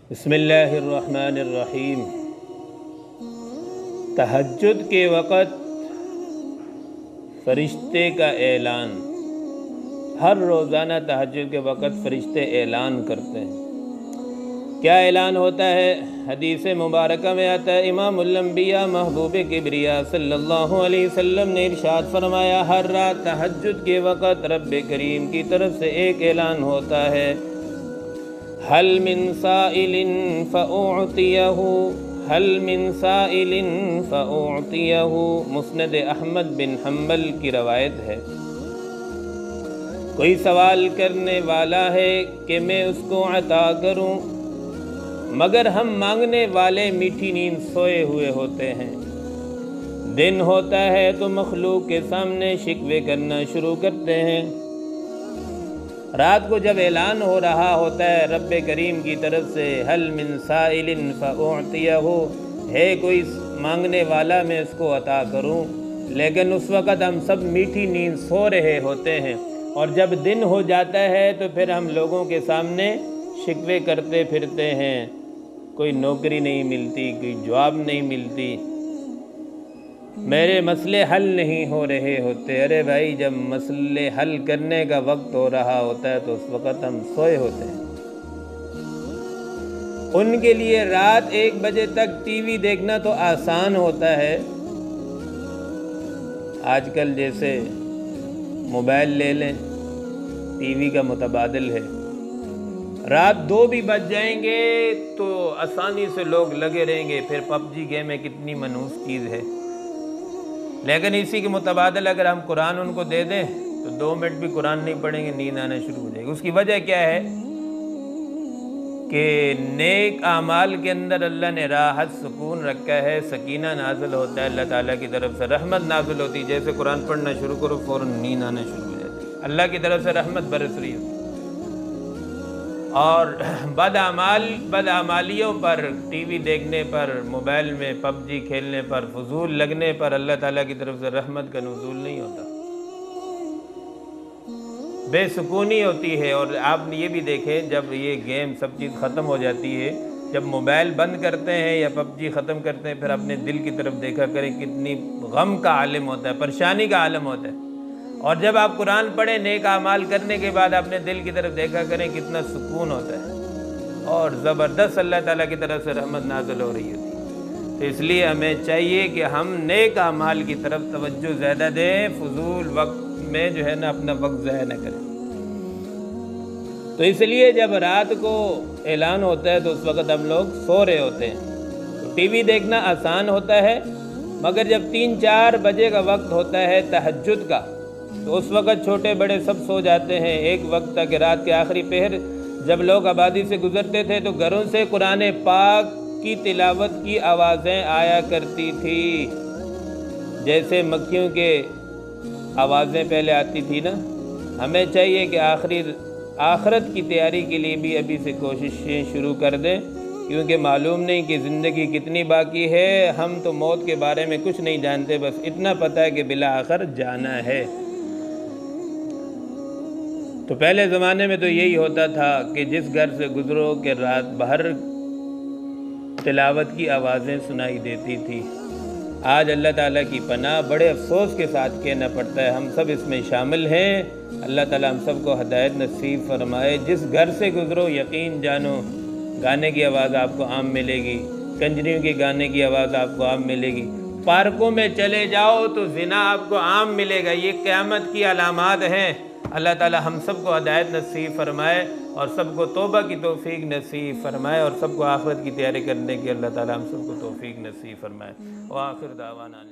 بسم اللہ الرحمن الرحیم۔ تہجد کے وقت فرشتے کا اعلان۔ ہر روزانہ تہجد کے وقت فرشتے اعلان کرتے ہیں۔ کیا اعلان ہوتا ہے؟ حدیث مبارکہ میں آتا ہے، امام الانبیاء محبوب کبریا صلی اللہ علیہ وسلم نے ارشاد فرمایا، ہر رات تہجد کے وقت رب کریم کی طرف سے ایک اعلان ہوتا ہے، حل من سائل فأعطیہ، حل من سائل فأعطیہ۔ مسند احمد بن حنبل کی روایت ہے، کوئی سوال کرنے والا ہے کہ میں اس کو عطا کروں، مگر ہم مانگنے والے میٹھی نیند سوئے ہوئے ہوتے ہیں۔ دن ہوتا ہے تو مخلوق کے سامنے شکوے کرنا شروع کرتے ہیں۔ رات کو جب اعلان ہو رہا ہوتا ہے رب کریم کی طرف سے، حل من سائل فأعطیہ، ہے کوئی مانگنے والا میں اس کو عطا کروں، لیکن اس وقت ہم سب میٹھی نیند سو رہے ہوتے ہیں، اور جب دن ہو جاتا ہے تو پھر ہم لوگوں کے سامنے شکوے کرتے پھرتے ہیں، کوئی نوکری نہیں ملتی، کوئی جاب نہیں ملتی، میرے مسئلے حل نہیں ہو رہے ہوتے۔ ارے بھائی، جب مسئلے حل کرنے کا وقت ہو رہا ہوتا ہے تو اس وقت ہم سوئے ہوتے ہیں۔ ان کے لیے رات 1 بجے تک ٹی وی دیکھنا تو آسان ہوتا ہے، آج کل جیسے موبائل لے لیں، ٹی وی کا متبادل ہے، رات 2 بھی بج جائیں گے تو آسانی سے لوگ لگے رہیں گے، پھر پب جی گیم میں کتنی منحوس چیز ہے، لیکن اسی کے متبادل اگر ہم قرآن ان کو دے دیں تو 2 منٹ بھی قرآن نہیں پڑھیں گے، نیند آنا شروع ہو جائے گی۔ اس کی وجہ کیا ہے کہ نیک اعمال کے اندر اللہ نے راحت سکون رکھا ہے، سکینہ نازل ہوتا ہے، اللہ تعالیٰ کی طرف سے رحمت نازل ہوتی ہے، جیسے قرآن پڑھنا شروع کرو فوراً نیند آنا شروع ہو جاتی ہے، اللہ کی طرف سے رحمت برس رہی ہوتی ہے۔ اور بدعمالیوں پر، ٹی وی دیکھنے پر، موبائل میں پب جی کھیلنے پر، فضول لگنے پر اللہ تعالیٰ کی طرف سے رحمت کا نزول نہیں ہوتا، بے سکونی ہوتی ہے۔ اور آپ نے یہ بھی دیکھے، جب یہ گیم سب چیز ختم ہو جاتی ہے، جب موبائل بند کرتے ہیں یا پب جی ختم کرتے ہیں، پھر اپنے دل کی طرف دیکھا کریں، کتنی غم کا عالم ہوتا ہے، پریشانی کا عالم ہوتا ہے۔ اور جب آپ قرآن پڑھیں نیک اعمال کرنے کے بعد اپنے دل کی طرف دیکھا کریں، کتنا سکون ہوتا ہے، اور زبردست اللہ تعالیٰ کی طرف سے رحمت نازل ہو رہی ہوتی ہے۔ تو اس لیے ہمیں چاہیے کہ ہم نیک اعمال کی طرف توجہ زیادہ دیں، فضول وقت میں جو ہے نا اپنا وقت ضائع نہ کریں۔ تو اس لیے جب رات کو اعلان ہوتا ہے تو اس وقت ہم لوگ سو رہے ہوتے ہیں، تو ٹی وی دیکھنا آسان ہوتا ہے، مگر جب 3-4 بجے کا وقت ہوتا ہے تہجد کا، تو اس وقت چھوٹے بڑے سب سو جاتے ہیں۔ ایک وقت تک رات کے آخری پہر جب لوگ آبادی سے گزرتے تھے تو گھروں سے قرآن پاک کی تلاوت کی آوازیں آیا کرتی تھی، جیسے مکھیوں کے آوازیں پہلے آتی تھی نا۔ ہمیں چاہیے کہ آخرت کی تیاری کے لیے بھی ابھی سے کوششیں شروع کر دیں، کیونکہ معلوم نہیں کہ زندگی کتنی باقی ہے۔ ہم تو موت کے بارے میں کچھ نہیں جانتے، بس اتنا پتہ ہے کہ بالآخر جانا ہے۔ تو پہلے زمانے میں تو یہی ہوتا تھا کہ جس گھر سے گزرو کہ رات باہر تلاوت کی آوازیں سنائی دیتی تھی۔ آج اللہ تعالیٰ کی پناہ بڑے افسوس کے ساتھ کہنا پڑتا ہے، ہم سب اس میں شامل ہیں۔ اللہ تعالیٰ ہم سب کو ہدایت نصیب فرمائے۔ جس گھر سے گزرو یقین جانو گانے کی آواز آپ کو عام ملے گی، کنجریوں کے گانے کی آواز آپ کو عام ملے گی، پارکوں میں چلے جاؤ تو زنا آپ کو عام ملے گا۔ یہ قیامت کی علامات ہیں۔ اللہ تعالیٰ ہم سب کو ہدایت نصیب فرمائے اور سب کو توبہ کی توفیق نصیب فرمائے، اور سب کو آخرت کی تیاری کرنے کی اللہ تعالیٰ ہم سب کو توفیق نصیب فرمائے۔ وآخر دعوانا